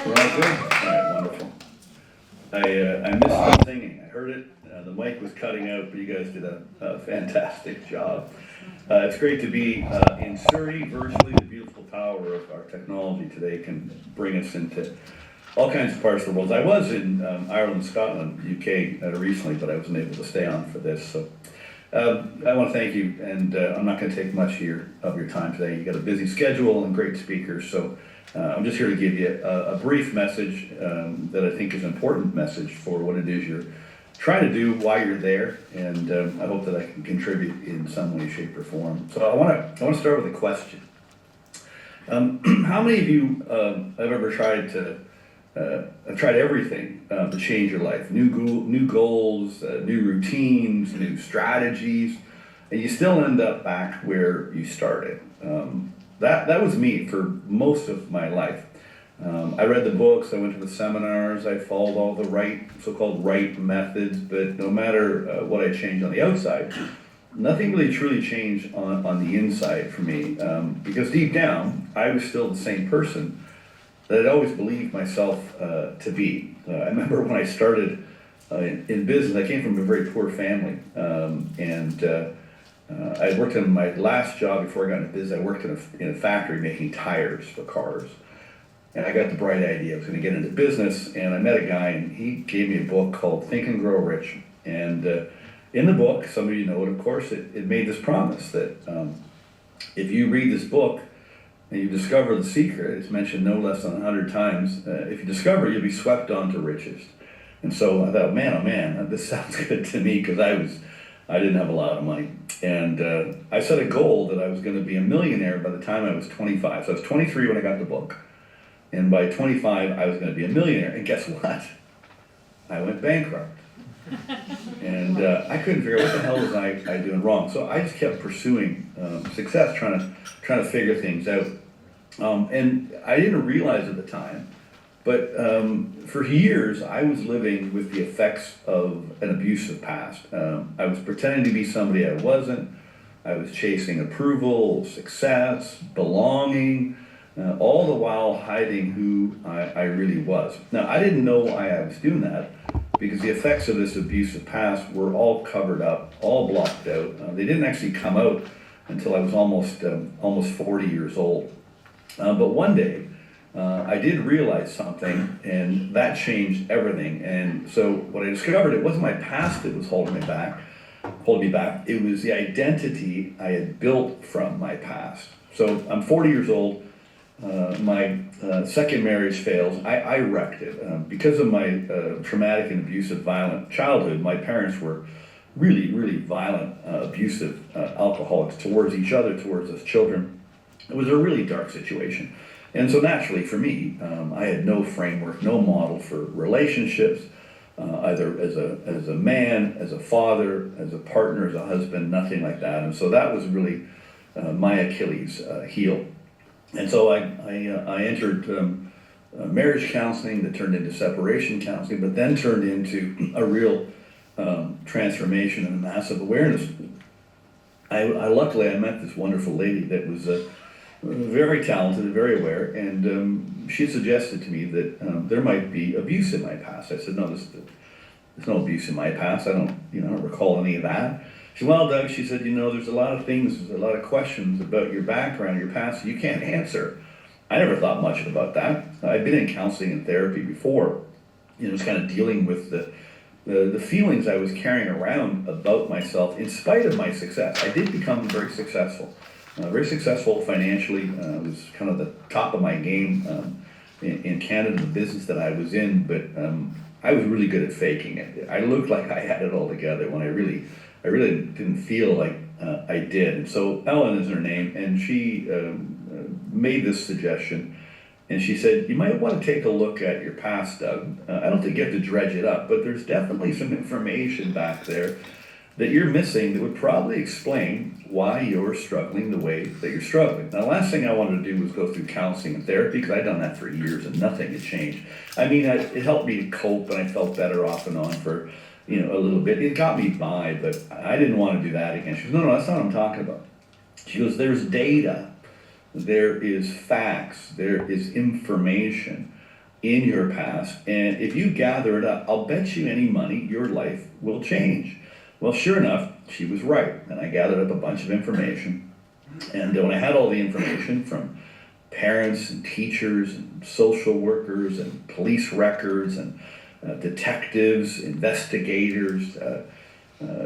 We're all good? All right, wonderful. I missed the singing. I heard it. The mic was cutting out, but you guys did a fantastic job. It's great to be in Surrey virtually. The beautiful power of our technology today can bring us into all kinds of parts of the world. I was in Ireland, Scotland, UK recently, but I wasn't able to stay on for this. So I want to thank you, and I'm not going to take much of your time today. You got a busy schedule and great speakers, so I'm just here to give you a brief message that I think is an important message for what it is you're trying to do, why you're there, and I hope that I can contribute in some way, shape, or form. So I want to start with a question. How many of you have ever tried to have tried everything to change your life? New goals, new routines, new strategies, and you still end up back where you started. That was me for most of my life. I read the books, I went to the seminars, I followed all the so-called right methods, but no matter what I changed on the outside, nothing really truly changed on the inside for me, because deep down, I was still the same person that I'd always believed myself to be. I remember when I started in business, I came from a very poor family, and I worked in my last job before I got into business. I worked in a factory making tires for cars. And I got the bright idea I was going to get into business, and I met a guy, and he gave me a book called Think and Grow Rich. And in the book, some of you know it, of course, it made this promise that if you read this book and you discover the secret, it's mentioned no less than 100 times, if you discover it, you'll be swept on to riches. And so I thought, man, oh man, this sounds good to me, because I didn't have a lot of money. And I set a goal that I was going to be a millionaire by the time I was 25. So I was 23 when I got the book. And by 25, I was going to be a millionaire. And guess what? I went bankrupt. And I couldn't figure out what the hell was I doing wrong. So I just kept pursuing success, trying to figure things out. And I didn't realize at the time, but for years I was living with the effects of an abusive past. I was pretending to be somebody I wasn't. I was chasing approval, success, belonging, all the while hiding who I really was. Now, I didn't know why I was doing that, because the effects of this abusive past were all covered up, all blocked out. They didn't actually come out until I was almost 40 years old. But one day, I did realize something, and that changed everything. And so what I discovered, it wasn't my past that was holding me back. It was the identity I had built from my past. So I'm 40 years old. My second marriage fails. I wrecked it. Because of my traumatic and abusive, violent childhood, my parents were really, really violent, abusive alcoholics towards each other, towards us children. It was a really dark situation. And so naturally for me, I had no framework, no model for relationships, either as a man, as a father, as a partner, as a husband, nothing like that. And so that was really my Achilles heel. And so I entered marriage counseling that turned into separation counseling, but then turned into a real transformation and a massive awareness. Luckily I met this wonderful lady that was very talented and very aware, and she suggested to me that there might be abuse in my past. I said, no, there's no abuse in my past. I don't recall any of that. She said, well, Doug, she said, there's a lot of things, a lot of questions about your background, your past, you can't answer. I never thought much about that. I'd been in counseling and therapy before, just kind of dealing with the feelings I was carrying around about myself in spite of my success. I did become very successful financially. It was kind of the top of my game in Canada, the business that I was in, but I was really good at faking it. I looked like I had it all together when I really didn't feel like I did. And so Ellen is her name, and she made this suggestion, and she said, you might want to take a look at your past, Doug. I don't think you have to dredge it up, but there's definitely some information back there that you're missing that would probably explain why you're struggling the way that you're struggling. Now, the last thing I wanted to do was go through counseling and therapy, because I'd done that for years and nothing had changed. I mean, it helped me to cope, and I felt better off and on for a little bit. It got me by, but I didn't want to do that again. She goes, no, that's not what I'm talking about. She goes, there's data, there is facts, there is information in your past, and if you gather it up, I'll bet you any money your life will change. Well, sure enough, she was right, and I gathered up a bunch of information. And when I had all the information from parents and teachers and social workers and police records and detectives, investigators,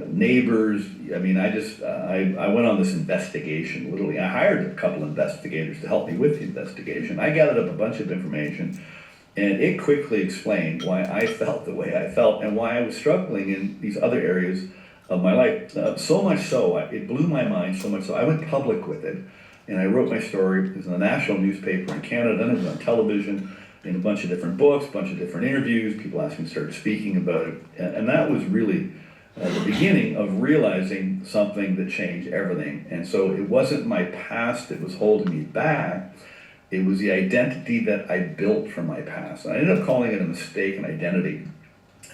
neighbors. I mean, I went on this investigation, literally. I hired a couple investigators to help me with the investigation. I gathered up a bunch of information, and it quickly explained why I felt the way I felt and why I was struggling in these other areas of my life. So much so, it blew my mind so much so, I went public with it, and I wrote my story. It was in a national newspaper in Canada, and it was on television, in a bunch of different books, a bunch of different interviews. People asked me to start speaking about it, and that was really the beginning of realizing something that changed everything. And so it wasn't my past that was holding me back, it was the identity that I built from my past. And I ended up calling it a mistaken identity.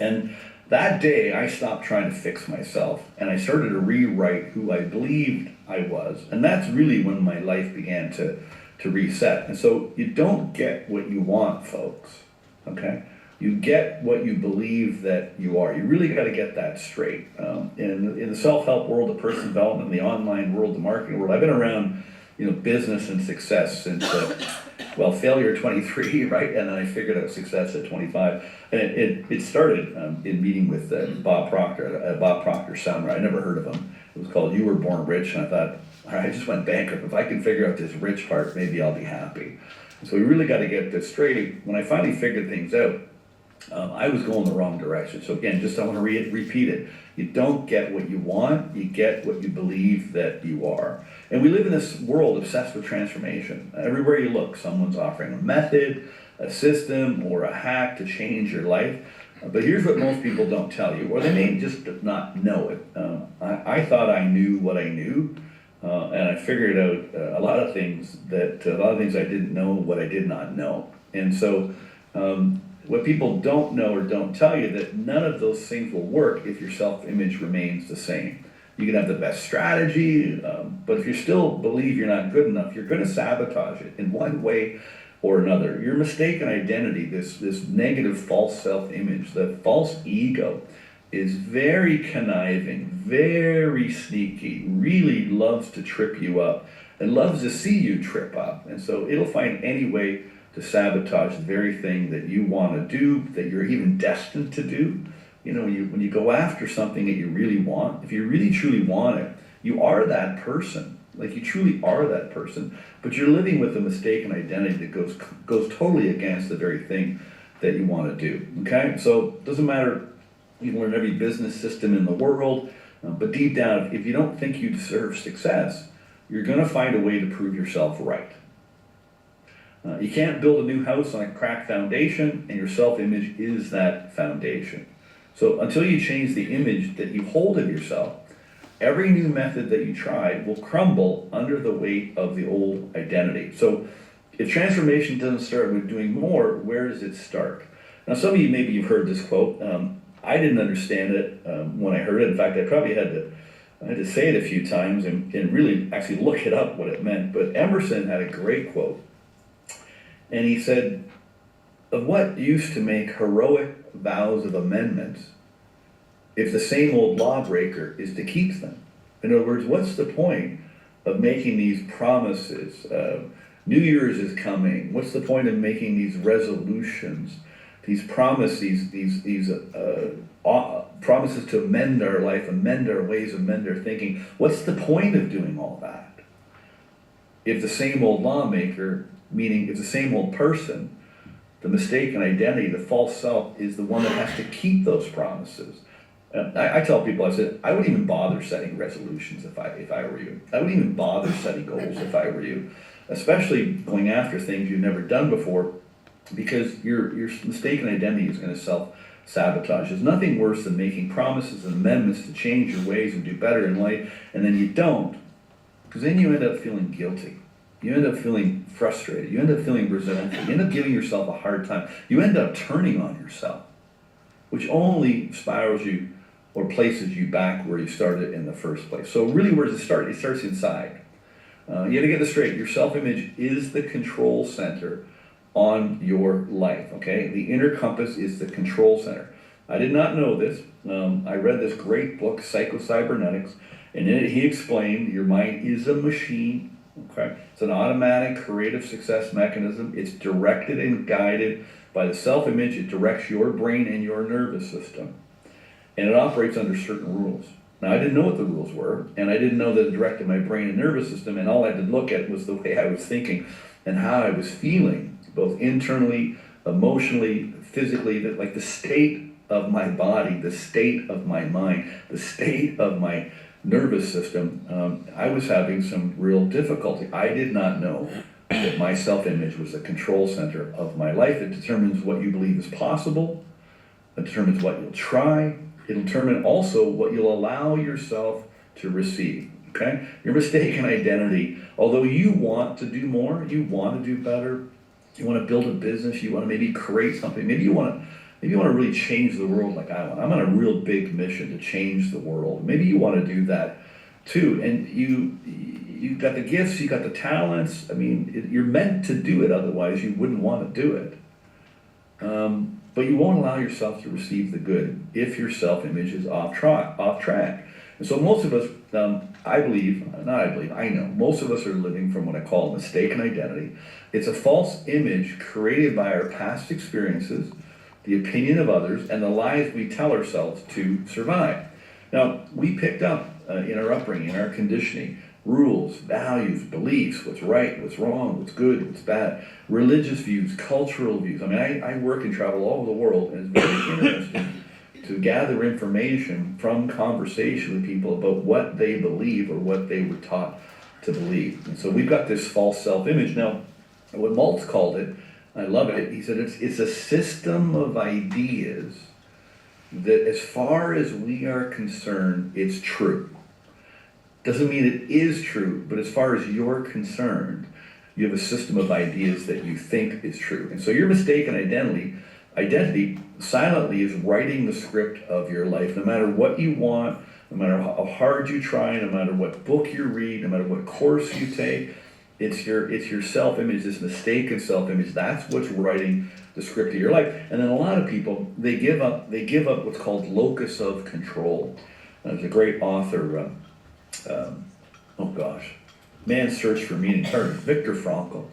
And that day I stopped trying to fix myself, and I started to rewrite who I believed I was. And that's really when my life began to reset. And so you don't get what you want, folks, okay? You get what you believe that you are. You really got to get that straight. In the self-help world, the personal development, the online world, the marketing world, I've been around, business and success since, failure at 23, right? And then I figured out success at 25. And it started in meeting with Bob Proctor, Bob Proctor Summer. I never heard of him. It was called You Were Born Rich, and I thought, all right, I just went bankrupt. If I can figure out this rich part, maybe I'll be happy. So we really got to get this straight. When I finally figured things out, I was going the wrong direction. So again, I want to repeat it. You don't get what you want, you get what you believe that you are. And we live in this world obsessed with transformation. Everywhere you look, someone's offering a method, a system, or a hack to change your life. But here's what most people don't tell you, or they may just not know it. I thought I knew what I knew, and I figured out a lot of things I didn't know, what I did not know. And so what people don't know or don't tell you, that none of those things will work if your self-image remains the same. You can have the best strategy, but if you still believe you're not good enough, you're going to sabotage it in one way or another. Your mistaken identity, this negative false self-image, the false ego, is very conniving, very sneaky, really loves to trip you up and loves to see you trip up. And so it'll find any way to sabotage the very thing that you want to do, that you're even destined to do. When you go after something that you really want, if you really truly want it, you are that person. Like, you truly are that person, but you're living with a mistaken identity that goes totally against the very thing that you want to do. Okay, so it doesn't matter. You can learn every business system in the world, but deep down, if you don't think you deserve success, you're going to find a way to prove yourself right. You can't build a new house on a cracked foundation, and your self-image is that foundation. So until you change the image that you hold of yourself, every new method that you try will crumble under the weight of the old identity. So if transformation doesn't start with doing more, where does it start? Now, some of you, maybe you've heard this quote. I didn't understand it when I heard it. In fact, I probably had to say it a few times and really actually look it up what it meant. But Emerson had a great quote. And he said, "Of what use to make heroic vows of amendments if the same old lawbreaker is to keep them?" In other words, what's the point of making these promises? New Year's is coming. What's the point of making these resolutions, these promises, these promises to amend our life, amend our ways, amend our thinking? What's the point of doing all that if the same old lawmaker, meaning if the same old person, the mistaken identity, the false self, is the one that has to keep those promises? I tell people, I said, I wouldn't even bother setting resolutions if I were you. I wouldn't even bother setting goals if I were you, especially going after things you've never done before, because your mistaken identity is going to self-sabotage. There's nothing worse than making promises and amendments to change your ways and do better in life, and then you don't, because then you end up feeling guilty. You end up feeling frustrated. You end up feeling resentful. You end up giving yourself a hard time. You end up turning on yourself, which only spirals you or places you back where you started in the first place. So really, where does it start? It starts inside. You got to get this straight. Your self-image is the control center on your life, okay? The inner compass is the control center. I did not know this. I read this great book, Psycho-Cybernetics, and in it he explained your mind is a machine, okay? It's an automatic creative success mechanism. It's directed and guided by the self-image. It directs your brain and your nervous system, and it operates under certain rules. Now, I didn't know what the rules were, and I didn't know that it directed my brain and nervous system, and all I had to look at was the way I was thinking and how I was feeling, both internally, emotionally, physically, like the state of my body, the state of my mind, the state of my nervous system. I was having some real difficulty. I did not know that my self-image was the control center of my life. It determines what you believe is possible. It determines what you'll try. It'll determine also what you'll allow yourself to receive, okay? Your mistaken identity, although you want to do more, you want to do better, you want to build a business, you want to maybe create something, maybe you want to really change the world like I want. I'm on a real big mission to change the world. Maybe you want to do that too, and you've got the gifts, you got the talents. I mean, you're meant to do it, otherwise you wouldn't want to do it. But you won't allow yourself to receive the good if your self-image is off track. And so most of us, I know, most of us are living from what I call mistaken identity. It's a false image created by our past experiences, the opinion of others, and the lies we tell ourselves to survive. Now, we picked up in our upbringing, in our conditioning, rules, values, beliefs, what's right, what's wrong, what's good, what's bad, religious views, cultural views. I mean, I work and travel all over the world, and it's very interesting to gather information from conversation with people about what they believe or what they were taught to believe. And so we've got this false self-image. Now, what Maltz called it, I love it, he said it's a system of ideas that as far as we are concerned, it's true. Doesn't mean it is true, but as far as you're concerned, you have a system of ideas that you think is true. And so your mistaken identity silently is writing the script of your life. No matter what you want, no matter how hard you try, no matter what book you read, no matter what course you take, it's your self-image, this mistaken self-image. That's what's writing the script of your life. And then a lot of people, they give up what's called locus of control. There's a great author, Man's Search for Meaning, Viktor Frankl.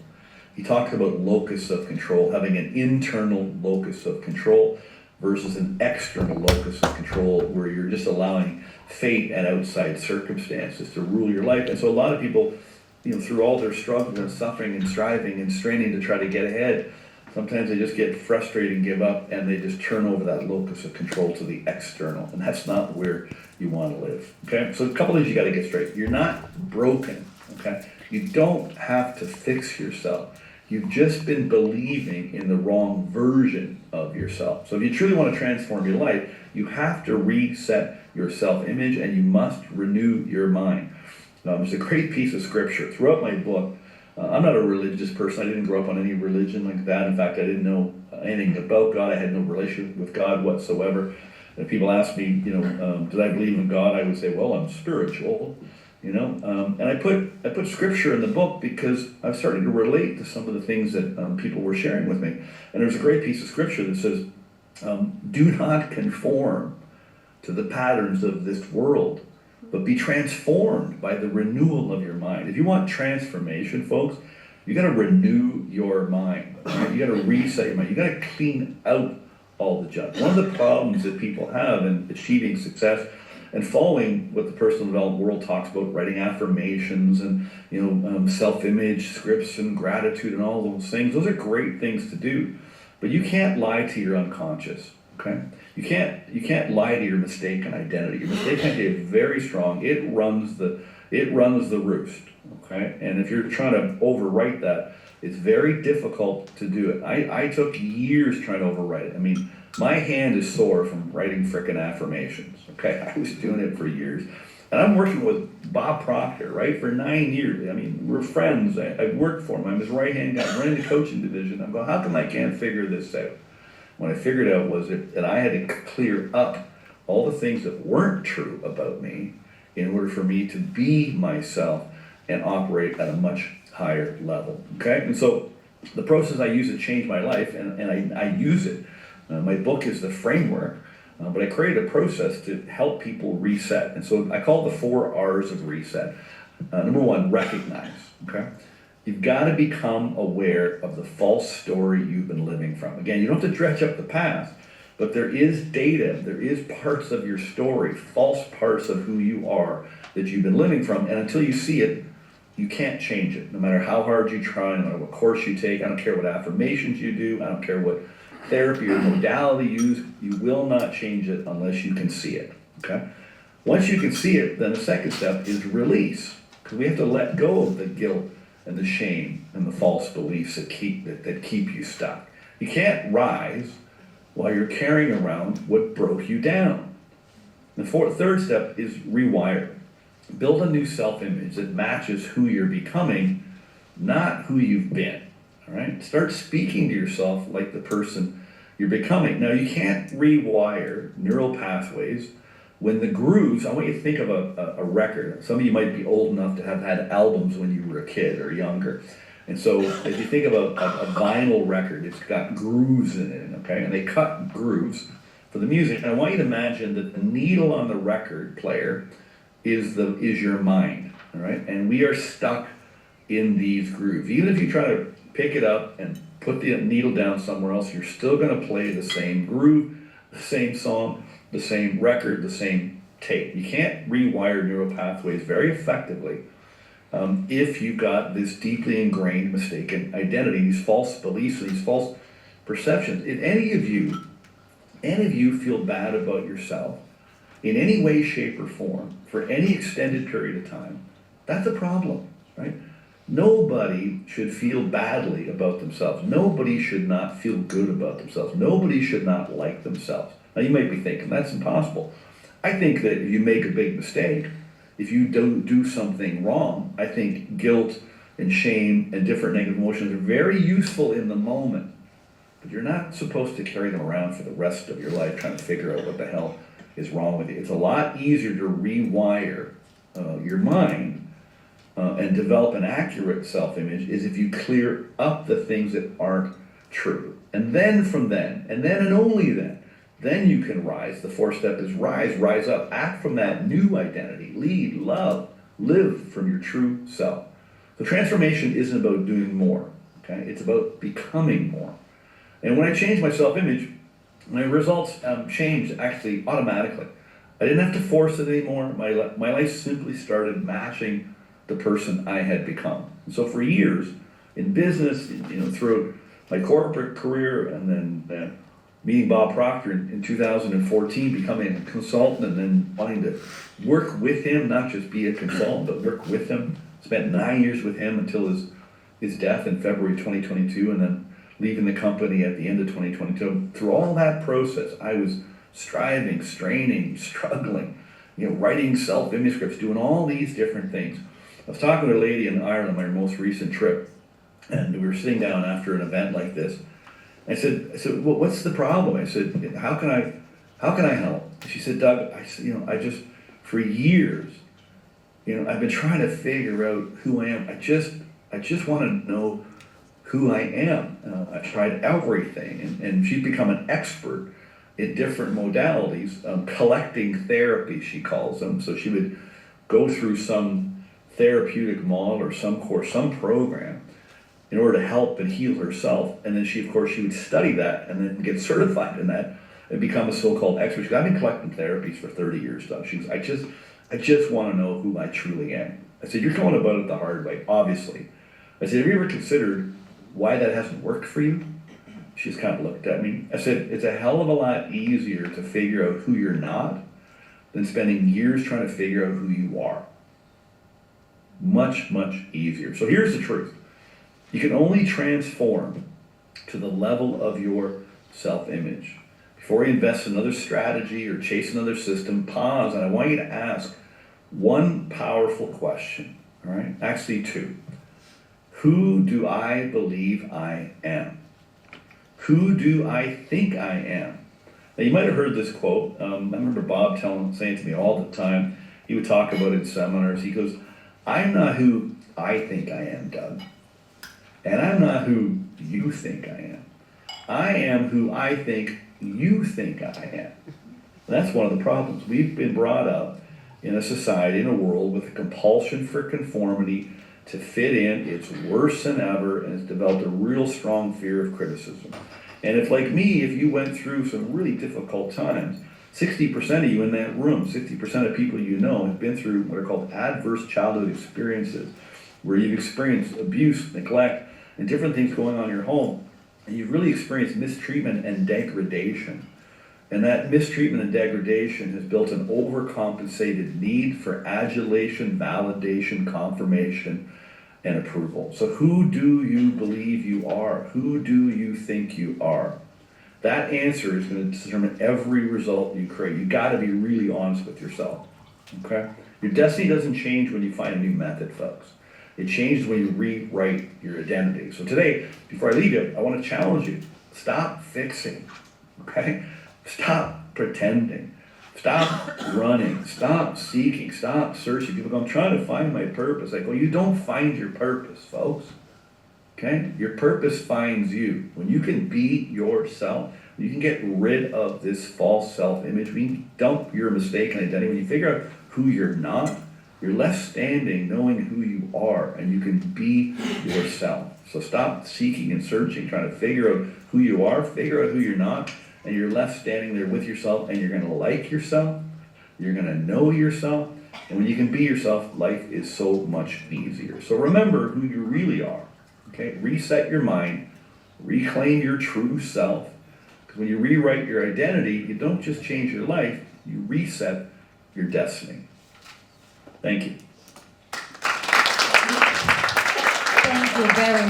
He talks about locus of control, having an internal locus of control versus an external locus of control where you're just allowing fate and outside circumstances to rule your life. And so a lot of people, through all their struggles and suffering and striving and straining to try to get ahead, sometimes they just get frustrated and give up, and they just turn over that locus of control to the external, and that's not where you want to live, okay? So a couple things you got to get straight. You're not broken, okay? You don't have to fix yourself. You've just been believing in the wrong version of yourself. So if you truly want to transform your life, you have to reset your self-image, and you must renew your mind. There's a great piece of scripture throughout my book. I'm not a religious person. I didn't grow up on any religion like that. In fact, I didn't know anything about God. I had no relationship with God whatsoever. And if people ask me, did I believe in God? I would say, well, I'm spiritual, And I put scripture in the book because I started to relate to some of the things that people were sharing with me. And there's a great piece of scripture that says, do not conform to the patterns of this world, but be transformed by the renewal of your mind. If you want transformation, folks, you got to renew your mind. Right? You got to reset your mind. You got to clean out all the junk. One of the problems that people have in achieving success and following what the personal development world talks about, writing affirmations and self-image scripts and gratitude and all those things, those are great things to do. But you can't lie to your unconscious. Okay, you can't lie to your mistaken identity. Your mistaken identity is very strong. It runs the roost. Okay, and if you're trying to overwrite that, it's very difficult to do it. I took years trying to overwrite it. I mean, my hand is sore from writing frickin' affirmations. Okay, I was doing it for years, and I'm working with Bob Proctor, right, for 9 years. I mean, we're friends. I worked for him. I'm his right hand guy, running the coaching division. I'm going, how come I can't figure this out? What I figured out was that I had to clear up all the things that weren't true about me in order for me to be myself and operate at a much higher level, okay? And so the process I use to change my life, and I use it. My book is the framework, but I created a process to help people reset. And so I call it the 4 R's of reset. Number 1, recognize, okay? You've got to become aware of the false story you've been living from. Again, you don't have to dredge up the past, but there is data, there is parts of your story, false parts of who you are that you've been living from, and until you see it, you can't change it. No matter how hard you try, no matter what course you take, I don't care what affirmations you do, I don't care what therapy or modality you use, you will not change it unless you can see it, okay? Once you can see it, then the second step is release, because we have to let go of the guilt and the shame and the false beliefs that keep you stuck. You can't rise while you're carrying around what broke you down. The third step is rewire. Build a new self-image that matches who you're becoming, not who you've been. All right? Start speaking to yourself like the person you're becoming. Now, you can't rewire neural pathways when the grooves, I want you to think of a record. Some of you might be old enough to have had albums when you were a kid or younger. And so if you think of a vinyl record, it's got grooves in it, okay? And they cut grooves for the music. And I want you to imagine that the needle on the record player is your mind, all right? And we are stuck in these grooves. Even if you try to pick it up and put the needle down somewhere else, you're still going to play the same groove, the same song, the same record, the same tape. You can't rewire neural pathways very effectively if you've got this deeply ingrained mistaken identity, these false beliefs, these false perceptions. If any of you feel bad about yourself in any way, shape, or form for any extended period of time, that's a problem, right? Nobody should feel badly about themselves. Nobody should not feel good about themselves. Nobody should not like themselves. Now you might be thinking, that's impossible. I think that if you make a big mistake, if you don't do something wrong, I think guilt and shame and different negative emotions are very useful in the moment, but you're not supposed to carry them around for the rest of your life trying to figure out what the hell is wrong with you. It's a lot easier to rewire your mind and develop an accurate self-image is if you clear up the things that aren't true. And then and only then you can rise. The 4th step is rise up, act from that new identity, lead, love, live from your true self. So transformation isn't about doing more, okay? It's about becoming more. And when I changed my self-image, my results changed actually automatically. I didn't have to force it anymore. My life simply started matching the person I had become. And so for years, in business, throughout my corporate career, and then meeting Bob Proctor in 2014, becoming a consultant, and then wanting to work with him, not just be a consultant, but work with him. Spent 9 years with him until his death in February 2022, and then leaving the company at the end of 2022. Through all that process, I was striving, straining, struggling, writing self-image scripts, doing all these different things. I was talking to a lady in Ireland, my most recent trip, and we were sitting down after an event like this. I said, well, what's the problem? I said, how can I help? She said, Doug, I just, for years, I've been trying to figure out who I am. I just want to know who I am. I tried everything, and she's become an expert in different modalities, collecting therapy, she calls them. So she would go through some therapeutic model or some course, some program, in order to help and heal herself. And then she would study that and then get certified in that and become a so-called expert. She goes, I've been collecting therapies for 30 years, Doug. She goes, I just want to know who I truly am. I said, you're going about it the hard way, obviously. I said, have you ever considered why that hasn't worked for you? She just kind of looked at me. I said, it's a hell of a lot easier to figure out who you're not than spending years trying to figure out who you are. Much, much easier. So here's the truth. You can only transform to the level of your self-image. Before you invest in another strategy or chase another system, pause, and I want you to ask one powerful question, all right? Actually, 2. Who do I believe I am? Who do I think I am? Now, you might have heard this quote. I remember Bob saying to me all the time. He would talk about it in seminars. He goes, I'm not who I think I am, Doug. And I'm not who you think I am. I am who I think you think I am. That's one of the problems. We've been brought up in a society, in a world, with a compulsion for conformity to fit in. It's worse than ever, and it's developed a real strong fear of criticism. And if, like me, if you went through some really difficult times, 60% of you in that room, 60% of people you know have been through what are called adverse childhood experiences, where you've experienced abuse, neglect, and different things going on in your home. And you've really experienced mistreatment and degradation. And that mistreatment and degradation has built an overcompensated need for adulation, validation, confirmation, and approval. So who do you believe you are? Who do you think you are? That answer is going to determine every result you create. You got to be really honest with yourself, okay? Your destiny doesn't change when you find a new method, folks. It changes when you rewrite your identity. So today, before I leave you, I want to challenge you. Stop fixing, okay? Stop pretending. Stop running. Stop seeking. Stop searching. People go, I'm trying to find my purpose. I go, you don't find your purpose, folks. Okay? Your purpose finds you. When you can be yourself, when you can get rid of this false self-image, when you dump your mistaken identity, when you figure out who you're not, you're left standing knowing who you are, and you can be yourself. So stop seeking and searching, trying to figure out who you are, figure out who you're not, and you're left standing there with yourself, and you're going to like yourself, you're going to know yourself, and when you can be yourself, life is so much easier. So remember who you really are, okay? Reset your mind, reclaim your true self, because when you rewrite your identity, you don't just change your life, you reset your destiny. Thank you. Thank you very much.